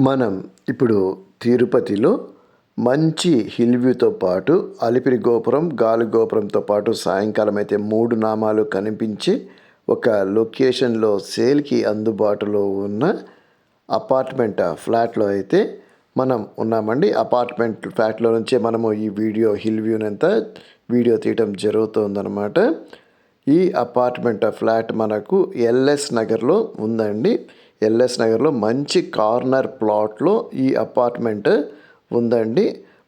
మనం ఇప్పుడు తిరుపతిలో మంచి హిల్ వ్యూతో పాటు అలిపిరి గోపురం, గాలి గోపురంతో పాటు సాయంకాలం అయితే 3 నామాలు కనిపించి ఒక లొకేషన్‌లో సేల్‌కి అందుబాటులో ఉన్న అపార్ట్మెంట్ ఫ్లాట్‌లో అయితే మనం ఉన్నామండి. అపార్ట్మెంట్ ఫ్లాట్‌లో నుంచే మనము ఈ హిల్ వ్యూనంతా వీడియో తీయటం జరుగుతుందనమాట. ఈ అపార్ట్మెంట్ ఫ్లాట్ మనకు ఎల్ఎస్ నగర్‌లో ఉందండి. ఎల్ఎస్ నగర్‌లో మంచి కార్నర్ ప్లాట్‌లో ఈ అపార్ట్మెంట్ ఉందండి.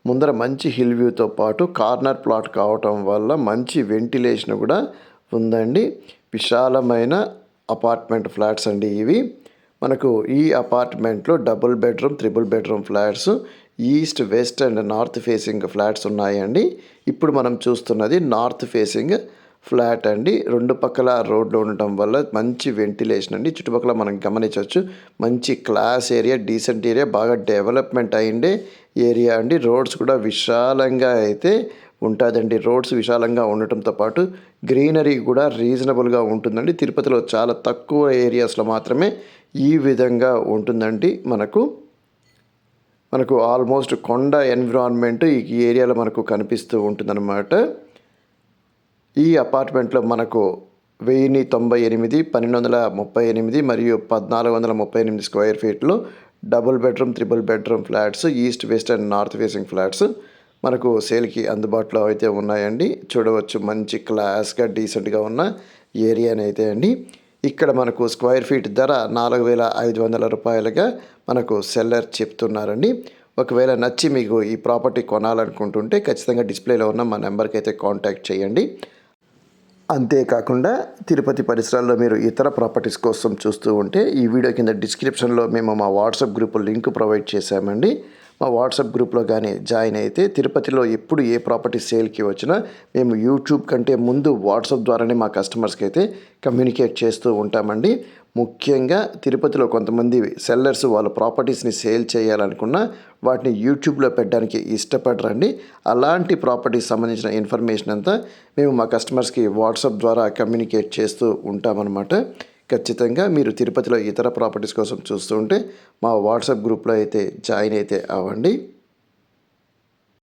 ముందర మంచి హిల్ వ్యూతో పాటు కార్నర్ ప్లాట్ కావటం వల్ల మంచి వెంటిలేషన్ కూడా ఉందండి. విశాలమైన అపార్ట్మెంట్ ఫ్లాట్స్ అండి ఇవి. మనకు ఈ అపార్ట్మెంట్లో double bedroom, triple bedroom flats, east, west and north facing flats ఉన్నాయండి. ఇప్పుడు మనం చూస్తున్నది నార్త్ ఫేసింగ్ ఫ్లాట్ అండి. 2 పక్కల రోడ్లు ఉండటం వల్ల మంచి వెంటిలేషన్ అండి. చుట్టుపక్కల మనం గమనించవచ్చు. మంచి క్లాస్ ఏరియా, డీసెంట్ ఏరియా, బాగా డెవలప్మెంట్ అయ్యిండే ఏరియా అండి. రోడ్స్ కూడా విశాలంగా అయితే ఉంటుందండి. రోడ్స్ విశాలంగా ఉండటంతో పాటు గ్రీనరీ కూడా రీజనబుల్గా ఉంటుందండి. తిరుపతిలో చాలా తక్కువ ఏరియాస్లో మాత్రమే ఈ విధంగా ఉంటుందండి. మనకు ఆల్మోస్ట్ కొండ ఎన్విరాన్మెంట్ ఈ ఏరియాలో మనకు కనిపిస్తూ ఉంటుందన్నమాట. ఈ అపార్ట్మెంట్లో మనకు 1098, 1238 మరియు 1438 స్క్వేర్ ఫీట్లో double bedroom, triple bedroom flats, east, west and north facing flats మనకు సేల్కి అందుబాటులో అయితే ఉన్నాయండి. చూడవచ్చు, మంచి క్లాస్గా డీసెంట్గా ఉన్న ఏరియాని అయితే అండి. ఇక్కడ మనకు స్క్వేర్ ఫీట్ ధర 4,500 రూపాయలుగా మనకు సెల్లర్ చెప్తున్నారండి. ఒకవేళ నచ్చి మీకు ఈ ప్రాపర్టీ కొనాలనుకుంటుంటే ఖచ్చితంగా డిస్ప్లేలో ఉన్న మా నెంబర్కి అయితే కాంటాక్ట్ చేయండి. అంతేకాకుండా తిరుపతి పరిసరాల్లో మీరు ఇతర ప్రాపర్టీస్ కోసం చూస్తూ ఉంటే ఈ వీడియో కింద డిస్క్రిప్షన్లో మేము మా వాట్సాప్ గ్రూప్ లింక్ ప్రొవైడ్ చేశామండి. మా వాట్సాప్ గ్రూప్లో కానీ జాయిన్ అయితే తిరుపతిలో ఎప్పుడు ఏ ప్రాపర్టీ సేల్కి వచ్చినా మేము యూట్యూబ్ కంటే ముందు వాట్సాప్ ద్వారానే మా కస్టమర్స్కి అయితే కమ్యూనికేట్ చేస్తూ ఉంటామండి. ముఖ్యంగా తిరుపతిలో కొంతమంది సెల్లర్స్ వాళ్ళ ప్రాపర్టీస్ని సేల్ చేయాలనుకున్నా వాటిని యూట్యూబ్లో పెట్టడానికి ఇష్టపడరండి. అలాంటి ప్రాపర్టీస్ సంబంధించిన ఇన్ఫర్మేషన్ అంతా మేము మా కస్టమర్స్కి వాట్సాప్ ద్వారా కమ్యూనికేట్ చేస్తూ ఉంటామన్నమాట. ఖచ్చితంగా మీరు తిరుపతిలో ఇతర ప్రాపర్టీస్ కోసం చూస్తూ ఉంటే మా వాట్సాప్ గ్రూప్లో అయితే జాయిన్ అయితే అవ్వండి.